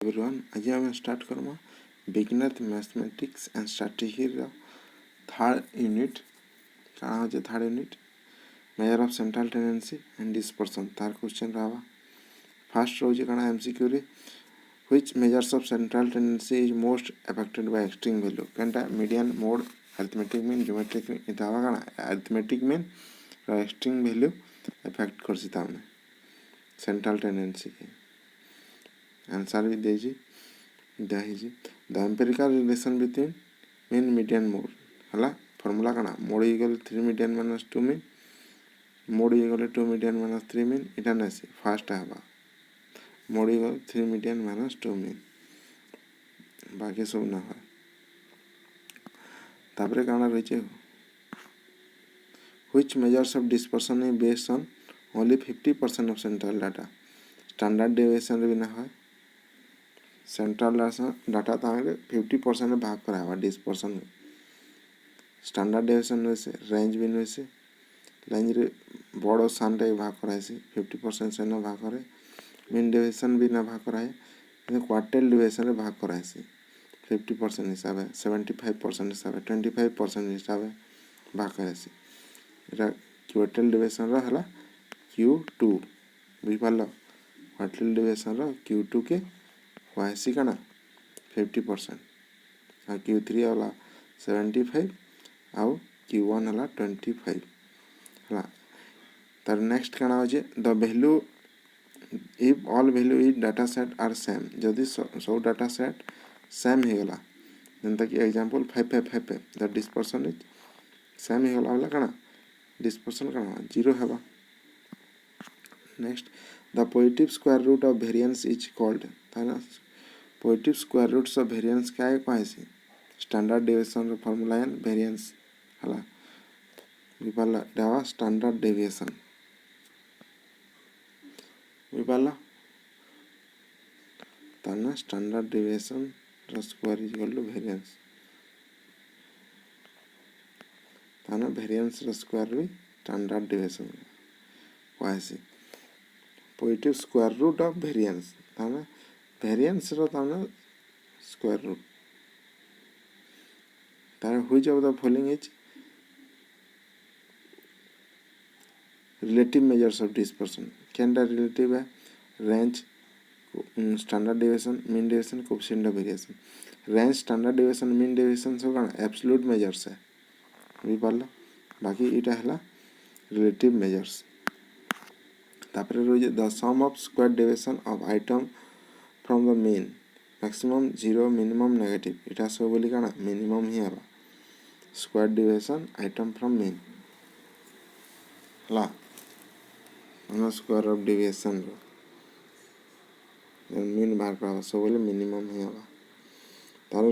Everyone आज आम start करमा beginner mathematics and strategy third unit कहाँ हो third unit measure of central tendency and dispersion तार क्वेश्चन रहा फर्स्ट रोज कण एमसीक्यू रे which measures of central tendency is most affected by extreme value कंटा median mode arithmetic mean geometric mean इता कण अरिथमेटिक मीन और एक्सट्रीम वैल्यू अफेक्ट करसी ताने सेंट्रल टेंडेंसी के आंसर भी दे the empirical relation between mean median mode हला फॉर्मूला कना mode equal 3 median minus 2 mean mode equal 2 median minus 3 mean इटा नसे फर्स्ट हवा mode equal 3 median minus 2 mean बाकी सब ना है तापरे काना रहिचे which measures of dispersion is based on only 50% of central data standard deviation रे बिना है सेंट्रल डाटा तांगे 50% भाग करा डिस्पर्शन स्टैंडर्ड डेविएशन वैसे रेंज भी वैसे रेंज रे बड़ सान रे भाग करा 50% से ना भाग करे मीन डेविएशन भी ना भाग करा है क्वार्टाइल डेविएशन रे भाग करा 50% हिसाब है 75% हिसाब है 25% हिसाब है भाग करा एटा क्वार्टाइल डेविएशन रा हला Q2 बुझ पालो क्वार्टाइल डेविएशन रा Q2 के वायसी कना 50% और Q3 वाला 75 और Q1 वाला 25 हला तर नेक्स्ट कना हो जे the value if all value is data set are same जदि सब डाटा सेट सेम हे गला जंता कि example 5 the dispersion is same हे गला वाला कना डिस्पर्शन कना 0 हेबा next the positive square root of variance is called ताना positive square roots of variance क्या है कहैसी स्टैंडर्ड डेविएशन रो फार्मूला एंड वेरिएंस हला विपाला डावा स्टैंडर्ड डेविएशन विपाला ताना स्टैंडर्ड डेविएशन रो square is equal to variance ताना वेरिएंस रो स्क्वायर भी स्टैंडर्ड डेविएशन कहैसी positive square root of variance ताना वेरिएंस रो ताना स्क्वायर रूट तार which of the following is relative measures of dispersion कैन द रिलेटिव है range standard deviation mean deviation coefficient of variation range standard deviation mean deviation सब कण absolute measures है बुझ पारला बाकी इटा हला रिलेटिव मेजर्स तापरे रोज the sum of square deviation of item from the mean maximum 0 minimum negative इटा सब बोली काना मिनिमम ही आबा square deviation item from mean हला हम स्क्वायर ऑफ डेविएशन रो मीन बाहर का सब बोले मिनिमम ही आबा तार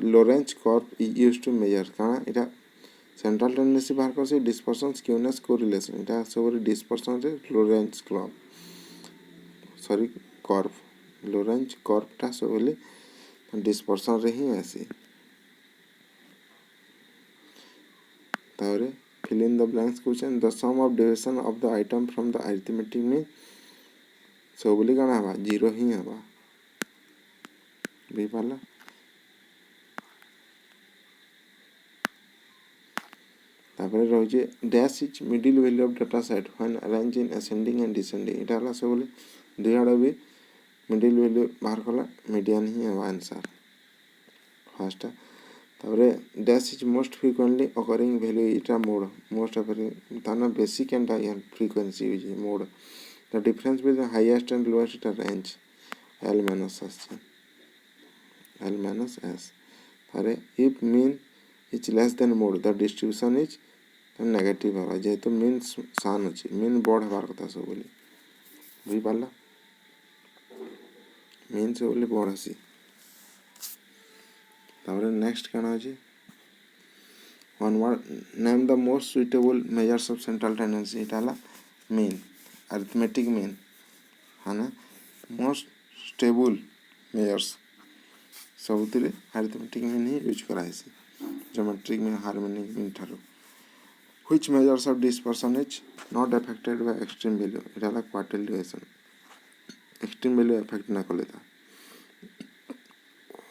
Lorenz curve is used to measure काना इटा सेंट्रल टेंडेंसी बाहर कर से डिस्पर्शन स्क्यूनेस कोरिलेशन इटा सब बोले डिस्पर्शन रे Lorentz curve sorry curve Lorentz curve टा सब बोले डिस्पर्शन रे ही आसी तारे fill in the blanks question the sum of deviation of the item from the arithmetic mean सब बोले काना हवा 0 ही हवा भी पाला तापरे रहुजे dash is middle value of data set when arranged in ascending and descending इटा हला सब बोले दुई आड़ भी मिडिल वैल्यू बाहर कला मीडियन ही हवा आंसर फर्स्ट तापरे dash is most frequently occurring value इटा मोड मोस्ट अकरिंग ताना basic and higher frequency use mode the difference between highest and lowest इटा रेंज L minus S तारे if mean is less than mode the distribution is negative हवा जेहेतु mean सान अछि mean बड़ हबार कथा सब बोली बुझि पारला मीन से बोली बड़ हसी तापरे नेक्स्ट काना अछि one word name the most suitable measures of central tendency इटाला मीन अरिथमेटिक मीन हाना मोस्ट स्टेबल मेजर्स सबुतिरे अरिथमेटिक मीन ही यूज कराइसी ज्योमेट्रिक मीन हार्मोनिक मीन थारो which measures of dispersion is not affected by extreme value इटाला quartile deviation extreme value affect ना कले था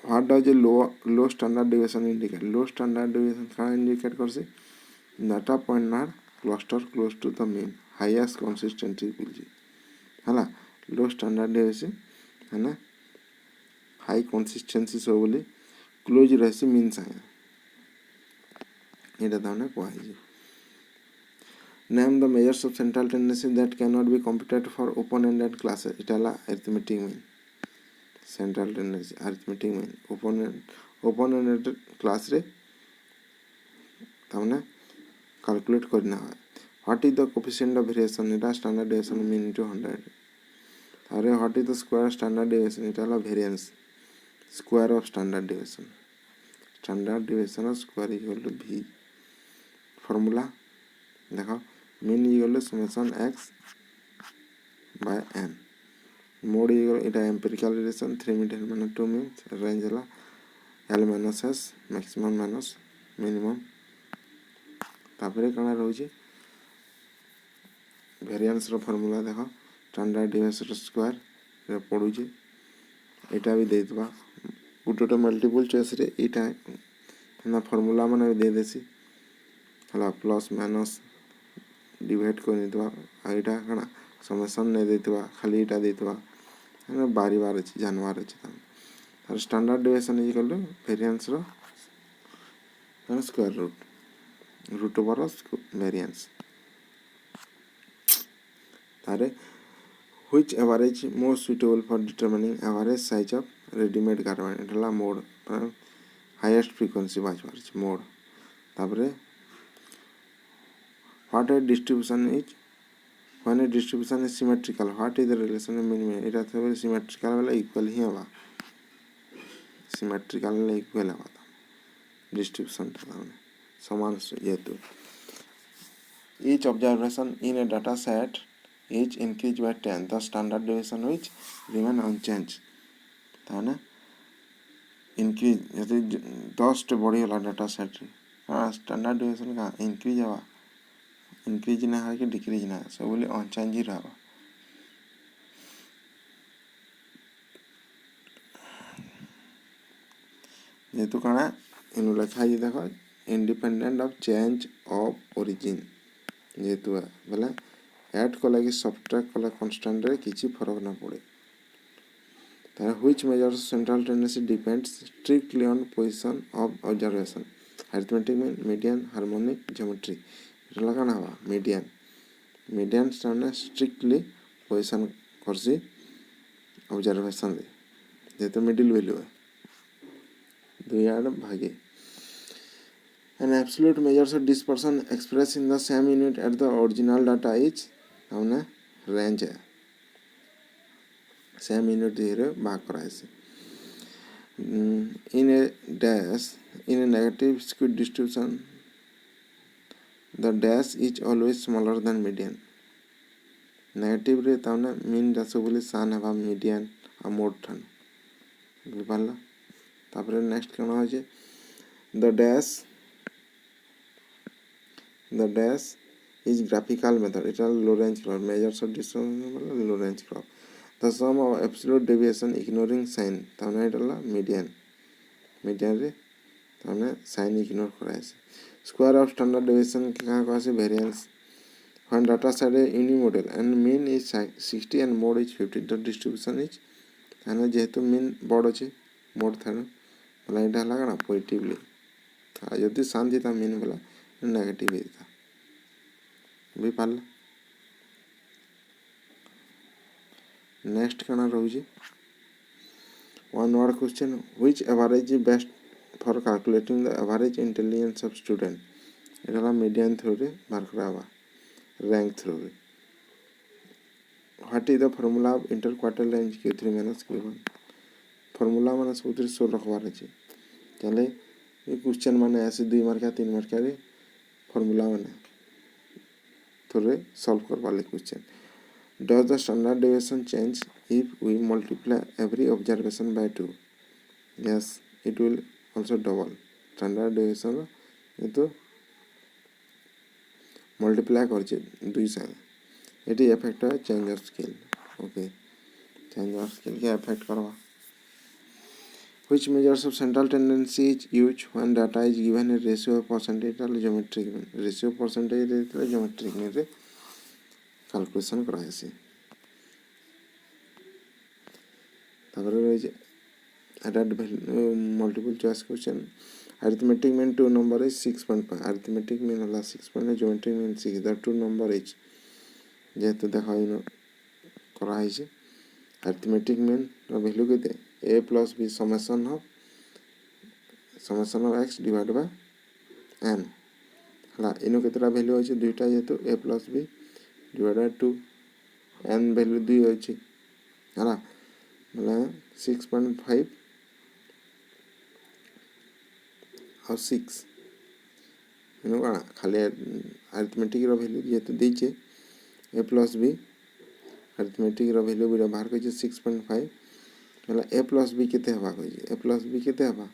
What does a low standard deviation indicate? Low standard deviation can indicate करसे data point are cluster close to the mean, highest consistency बुझी है ना. Low standard deviation है ना, high consistency सब बोले close रहसी mean साया ये दाता उन्हें कोई जी. Name the measures of central tendency that cannot be computed for open-ended classes. Itala arithmetic mean. Central tendency arithmetic mean open-ended class रे तामने calculate करना है. What is the coefficient of variation? इटा standard deviation mean into 100. अरे what is the square standard deviation? Itala variance square of standard deviation. Standard deviation of square equal to v. Formula देखो mean equal to summation x by n. Mode equal इटा empirical relation 3 meter minus 2 means range ला L minus S maximum minus minimum. तापरे कना रहुची variance रो formula देखो standard deviation square रे पडुची इटा भी दे दबा गुटोटा multiple choice रे इटा ना formula माने भी दे देसी हला प्लस माइनस डिवाइड करनी दबा आइटा कना समेशन ने दे दबा खाली इटा दे दबा है बारी बार अछि जानवर अछि तम और standard deviation is equal to variance रो स्क्वायर रूट ओवर वेरिएंस तारे which average more suitable for determining average size of readymade garment इटला मोड हाईएस्ट फ्रीक्वेंसी बाजवार मोड तापरे what a distribution is when a distribution is symmetrical, what is the relation of mean mean? इटा तो symmetrical वाला equal ही होगा symmetrical वाला equal होगा distribution तो हमने समान ये तो each observation in a data set each increase by 10 the standard deviation which remain unchanged तो है ना increase जैसे 10 टे बड़ी वाला data set हाँ standard deviation का increase होगा increase ना है कि decrease ना है सब बोले unchanged ही रहा ये तो कना इन लिखा जी देखो independent of change of origin ये तो है बोले ऐड को लगी subtract को लगी constant रे किसी फर्क ना पड़े तारे which measures central tendency depends strictly on position of observation arithmetic mean median harmonic geometry it लगा ना हुआ median स्टैंड strictly position करसी observation रे ये तो middle value है दो यार भागे an absolute measures of dispersion expressed in the same unit at the original data is हमने range है same unit धीरे भाग कराए से in a dash in a negative skewed distribution the dash is always smaller than median negative रे ताऊने mean जैसे बोले सान है भाव median अमोड ठन बिपाला तापरे next करना हो जे the dash is graphical method it is low range curve measures of distance low range curve the sum of absolute deviation ignoring sign ताऊने इटला median रे ताऊने sign ignore कराए से square of standard deviation के कहाँ से variance when data set is unimodal and mean is 60 and mode is 50 the distribution is ताने जेहेतु mean बड़ अच्छे mode था ना वाला इटा लगा ना positively यदि शांति था mean वाला negative ही था भी पाल next करना रोजी one word question which average is best for calculating the average intelligence of student Itala median theory mark करावा rank theory what is the formula of interquartile range q3 minus q1 formula माने सूत्र सो रखवार है चले ये question माने ऐसे 2 mark या 3 मार्क रे formula माने थोड़े solve कर वाले question does the standard deviation change if we multiply every observation by 2 yes it will also double standard deviation ये तो multiply करचे 2 से ये इफेक्ट है change of scale okay change of scale के इफेक्ट करवा which measures of central tendency is used when data is given a ratio of percentage or geometric mean ratio percentage रे geometric mean रे calculation कराएसी तापर रे added multiple choice question arithmetic mean two number is 6.5 arithmetic mean होला 6.5 geometric mean 6 the two number is जेहेतु देखा इन कराई छे arithmetic mean ର value केते a plus b summation of x divided by n हला इनो केतरा value होची दुईटा जेहेतु a plus b divided by 2 n value 2 होची हला मतलब 6.5 और 6 इनो काना खाली arithmetic रो value जेहेतु देचे a plus b arithmetic row value बिरा बाहर कइचे 6.5 मतलब a plus b केते हवा कइचे a plus b केते हवा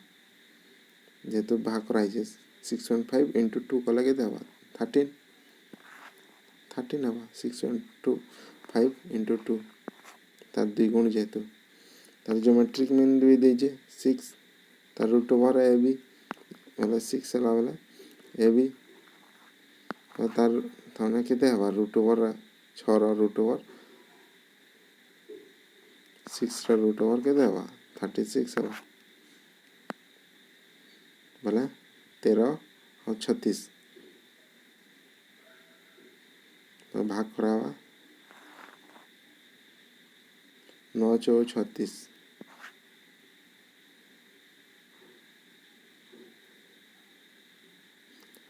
जेहेतु भाग कराइचे 6.5 into 2 कला केते हवा 13 हवा 6.25 into 2 तार दुई गुण जेहेतु तार ज्योमेट्रिक मीन भी देजे 6 तार रूट ओवर a b मतलब 6 हला वाला a b तार थाने केते हवा रूट ओवर 6 रा रूट ओवर 6 रा रूट ओवर केते हवा 36 हवा बोले 13 और 36 तो भाग करावा 9 4 36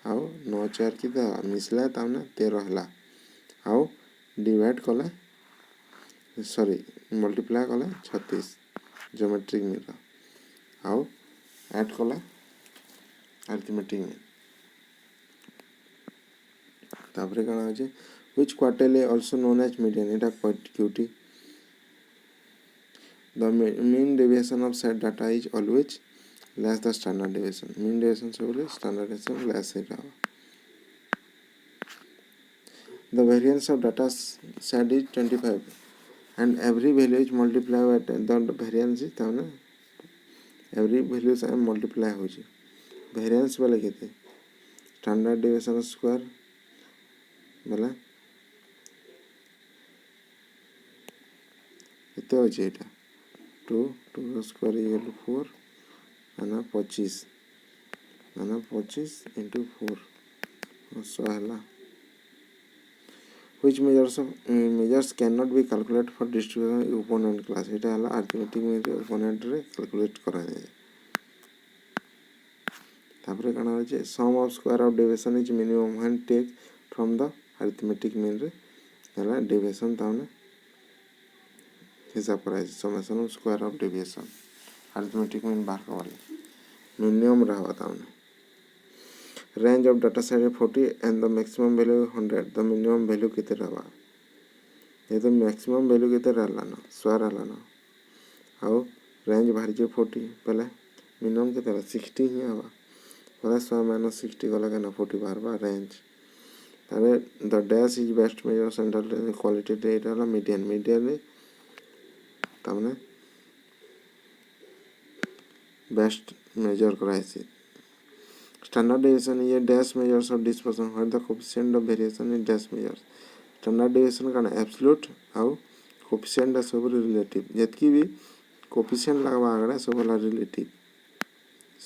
आओ 9 4 केते हवा मिसला ताने 13 हला आओ डिवाइड कले सॉरी मल्टीप्लाई कले 36 ज्योमेट्रिक मीन आओ ऐड कले arithmetic mean तापरे काना होचे which quartile is also known as median eta QT the mean deviation of set data is always less the standard deviation mean deviation से standard deviation less है the variance of data set is 25 and every value is multiplied by the variance is ताने every value से multiply होची variance वाले केते standard deviation square बोला केते होची एटा 2 square equal to 4 आना 25 into 4 so हला which measures cannot be calculated for distribution opponent class एटा हला arithmetic में opponent रे calculate करा जाय तापरे काना होचे sum of square of deviation is minimum when take from the arithmetic mean रे हला deviation ताने हिसाब कराय summation of square of deviation arithmetic mean बाहर करवाले minimum रहवा ताने range of data set is 40 and the maximum value 100 the minimum value केते रहवा ये तो maximum value केते रहला ना square रहला ना आओ range बाहर जे 40 पहले minimum केते रहला 60 ही हवा plus or minus 60 गला के 40 बार बार range तारे the dash is best measure central quality data La median रे तामने best measure करायसी standard deviation ये dash measures of dispersion where the coefficient of variation is dash measures standard deviation का absolute आउ coefficient सब relative जितकी भी coefficient लगवा आगरा सब वाला relative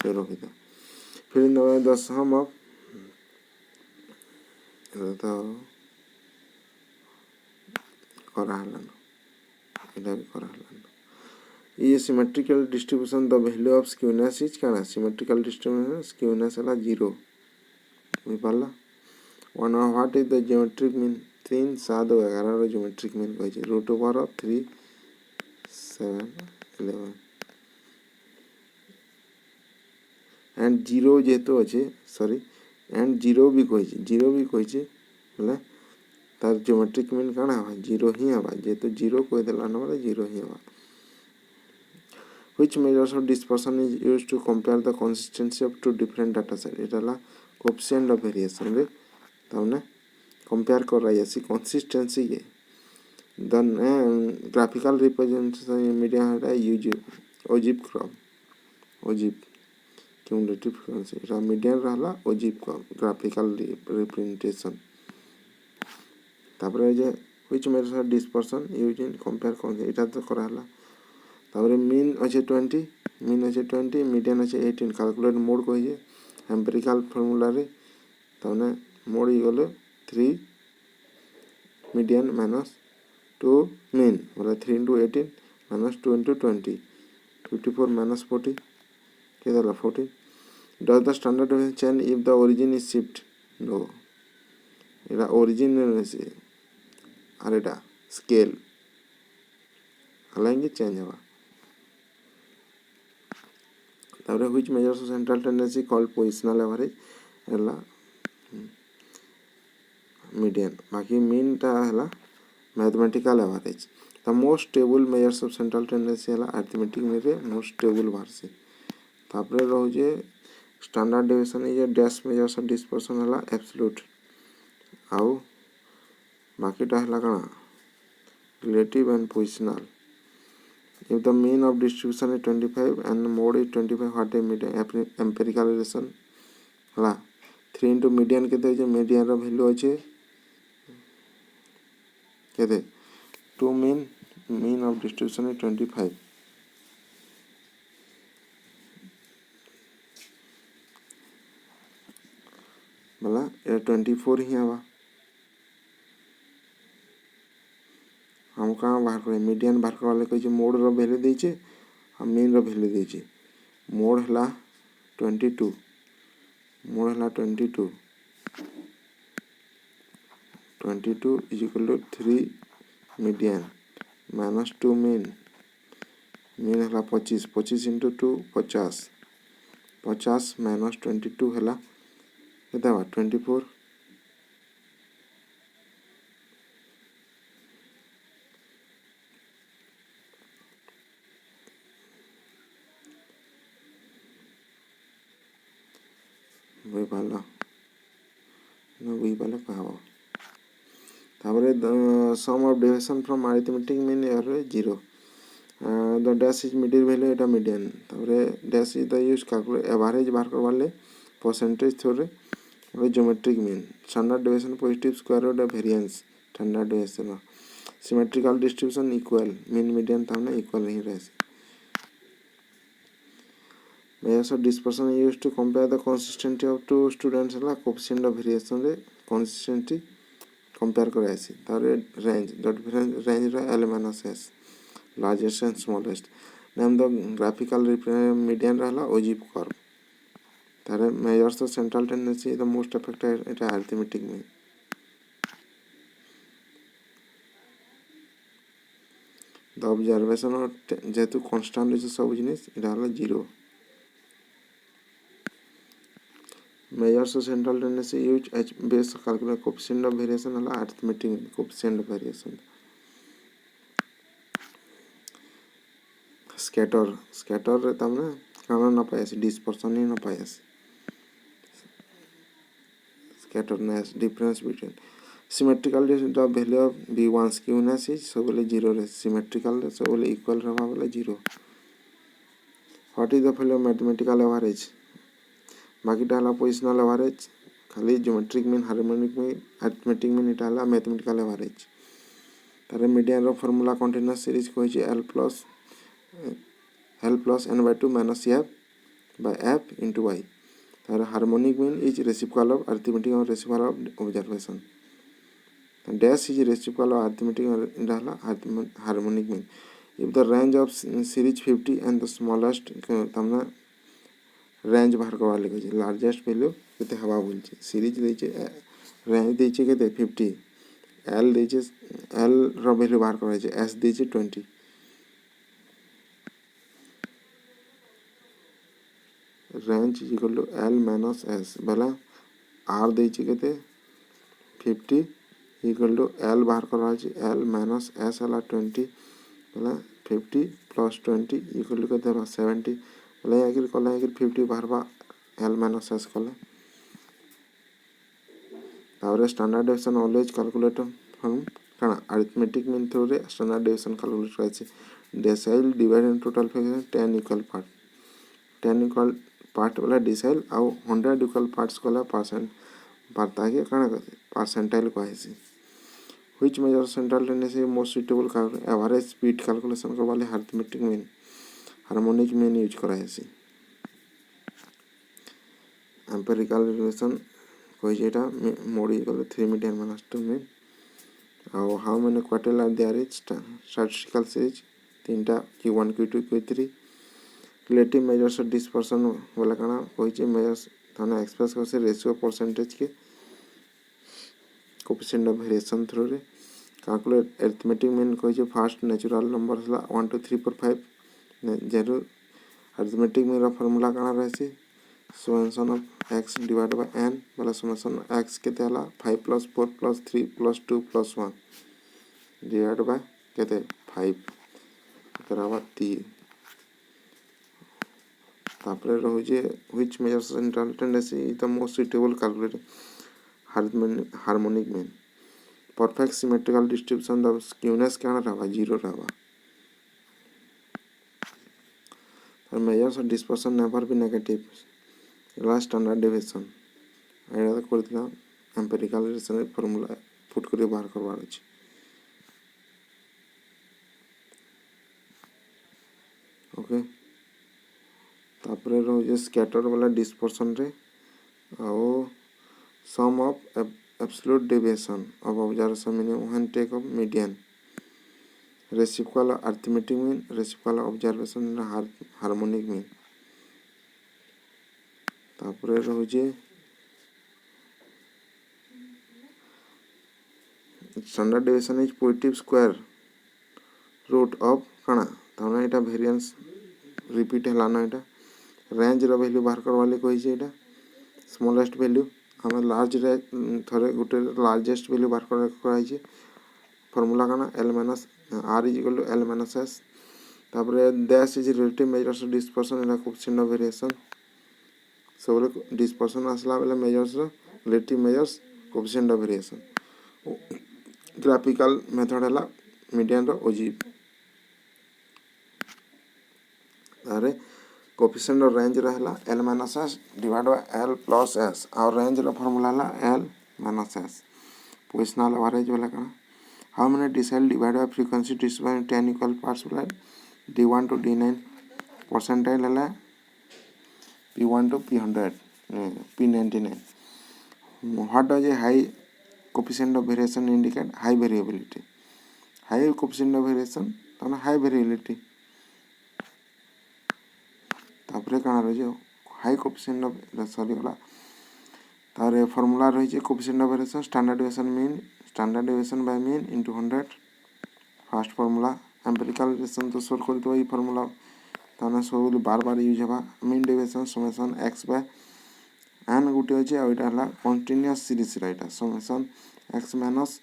से रोहिता फिर the sum of ये symmetrical distribution the value of skewness is क्या symmetrical distribution skewness है 0 भी पाला one of what is the geometric mean 3 7 11 geometric mean कोई चीज़ root over of 3 7 11 and 0 जेतो अच्छे sorry and 0 भी कोई चीज़ बोले तार geometric mean काना हवा 0 ही हवा जेतो 0 कोई दलाना वाला 0 ही हवा which measures of dispersion is used to compare the consistency of two different data sets इटा ला coefficient of variation रे तामने compare कर रहा है ऐसी consistency ये then graphical representation media है use ogive crop ogive cumulative frequency एटा मीडियन रहला ओजिव ग्राफिकल रिप्रेजेंटेशन तापर जे which measures dispersion use in compare कोन एटा तो कराला तापर मीन अच्छे 20 मीडियन अच्छे 18 कैलकुलेट मोड को जे एम्पिरिकल फार्मूला रे ताने मोड इगले 3 मीडियन माइनस 2 मीन बोले 3 into 18 minus 2 into 20 54 minus 40 के देला 14 does the standard deviation change if the origin is shift no Etah origin ने से और एटा स्केल అలాగే चेंज होगा तापर which measures central tendency called positional average हला मीडियन बाकी मीन ता हला mathematical average the most stable measures of central tendency हला अरिथमेटिक मीन रे मोस्ट स्टेबल बाहरसी तापर रहू जे standard deviation is dash measures of dispersion हला एब्सोल्यूट आउ बाकी ता हला कना relative and positional if the mean of distribution is 25 and mode is 25 what is median empirical relation हला 3 into median केते जे median रो वैल्यू अछि केते 2 mean of distribution is 25 बोला ये 24 ही आवा हम कहाँ बाहर करे मीडियन बाहर करवाले कहे मोड रो वैल्यू देचे हम मीन रो वैल्यू देचे मोड हला 22 मोड हला 22 is equal to 3 median minus 2 mean हला 25 into 2 50 माइनस 22 हला केते बा 24 वही पाला कहा तापर sum of deviation from arithmetic mean average 0 the dash is middle value एटा मीडियन तापर dash is the use calculate average बाहर करवाले परसेंटेज थ्योरी और geometric mean standard deviation positive square root of variance standard deviation symmetrical distribution equal mean median ताने equal नहीं रहे measures of dispersion are used to compare the consistency of two students हला coefficient of variation रे consistency compare करायसी तारे range the difference range रे L minus S largest and smallest name the graphical representative median रहला ogive curve तारे measures of central tendency the most affected it arithmetic mean the observation of जेतु constant is सब जिनिस इटा हला 0 measures of central tendency use H base calculate coefficient of variation हला arithmetic coefficient of variation scatter रे तमने काना न पाएसी dispersion ही न पाएसी scatterness difference between symmetrical the value of v1 skewness is सब बोले 0 रे symmetrical रे सब बोले equal रहबा बोले 0 what is the value of mathematical average बाकी टा हला पोजिशनल एवरेज खाली geometric mean harmonic mean arithmetic mean इटा हला मैथमेटिकल एवरेज तारे मीडियन रो फार्मूला कंटीन्यूअस सीरीज को है L plus n/2 minus f by f into y तारे harmonic mean is reciprocal of arithmetic और reciprocal of observation dash is reciprocal of arithmetic और इटा हला harmonic mean if the range of series 50 and the smallest तमना range बाहर करवा ले कहि लार्जेस्ट वैल्यू केते हवा बोलछे सीरीज देछे रेंज देछे केते 50 एल देछे एल रो वैल्यू बाहर करवा छे एस देछे 20 range is equal to L minus S भला आर देछे केते 50 इक्वल टू एल बाहर करवा छे एल माइनस एस हला 20 भला 50 प्लस 20 इक्वल टू केते 70 ले आखिर कला आखिर 50 बाहरबा L minus S कला तावरे स्टैंडर्ड डेविएशन ऑलवेज कैलकुलेट हम काना अरिथमेटिक मीन थ्रू रे स्टैंडर्ड डेविएशन कैलकुलेट करायछि decimal divide in total fraction 10 equal part 10 equal part वाला डिसाइल आउ 100 इक्वल पार्ट्स वाला परसेंट बार्ता के काना कहते परसेंटाइल कहसी which measure central tendency most suitable average speed calculation करबा ले arithmetic mean harmonic mean use करासी एम्पिरिकल रिलेशन कहि जेटा मोडी गले 3 मीडियन माइनस 2 मीन आउ how many quartile are there is statistical series तीनटा Q1 Q2 Q3 relative measures of dispersion वाला काना कहि मेजर्स थाने एक्सप्रेस करसे रेशियो परसेंटेज के कोएफिशिएंट ऑफ वेरिएशन थ्रू रे कैलकुलेट अरिथमेटिक मीन कहि फर्स्ट नेचुरल नंबर्स ला 1 2 3 4 5 0 arithmetic mean रा formula काना रहसी summation of x divided by n वाला summation x केते हला 5 plus 4 plus 3 plus 2 plus 1 divided by केते 5 बराबर 3 तापरे रहू जे which measures central tendency is the most suitable calculate harmonic mean perfect symmetrical distribution the skewness क्या रहवा 0 रहवा measures of dispersion never be negative last standard deviation Etah करथिला empirical relation formula put करी बाहर करबार अछि ओके तापरे रहो जे scatter वाला dispersion रे आओ sum of absolute deviation of observation meaning when take off median reciprocal arithmetic mean reciprocal observation harmonic mean तापरे रहो जे standard deviation is positive square root of काना ताना एटा वेरिएंस रिपीट हला ना एटा रेंज रो वैल्यू बाहर करवा ले कहि जे एटा स्मॉलेस्ट वैल्यू हम लार्ज रे थरे गुटे लार्जेस्ट वैल्यू बाहर कराई जे फार्मूला काना l minus r is equal to l minus s तापरे dash is relative measures of dispersion एला कोएफिशिएंट ऑफ वेरिएशन सब डिस्पर्शन असला वाला measures relative measures coefficient of variation graphical method हला मीडियन रो ओजी अरे कोएफिशिएंट ऑफ रेंज रहला l minus s divide by l plus s और range रो फार्मूला हला l minus s positional average वाला का how many decile divide by frequency distribution 10 equal parts वाला d1 to d9 परसेंटाइल हला p1 to p100 p99 what does a high coefficient of variation indicate high variability high coefficient of variation ताना high variability तापरे काना रह जे high coefficient of sorry वाला तारे formula रही जे coefficient of variation standard deviation by mean into 100 first formula empirical relation तो सॉल्व कर दो ई फार्मूला ताना सब बार यूज हेबा mean deviation summation x by n गुटे होचे आ एटा हला कंटीन्यूअस सीरीज राइटा summation x minus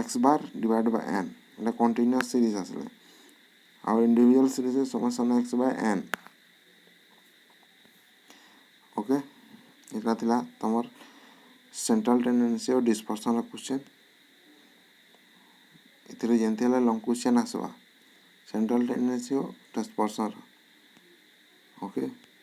x bar divide by n एटा कंटीन्यूअस सीरीज आसले आ individual series summation x by n okay इतना थिला तमर सेंट्रल टेंडेंसी और डिस्पर्शन क्वेश्चन इतरे जेंते हला लॉन्ग क्वेश्चन आसवा सेंट्रल टेंडेंसी और डिस्पर्शन ओके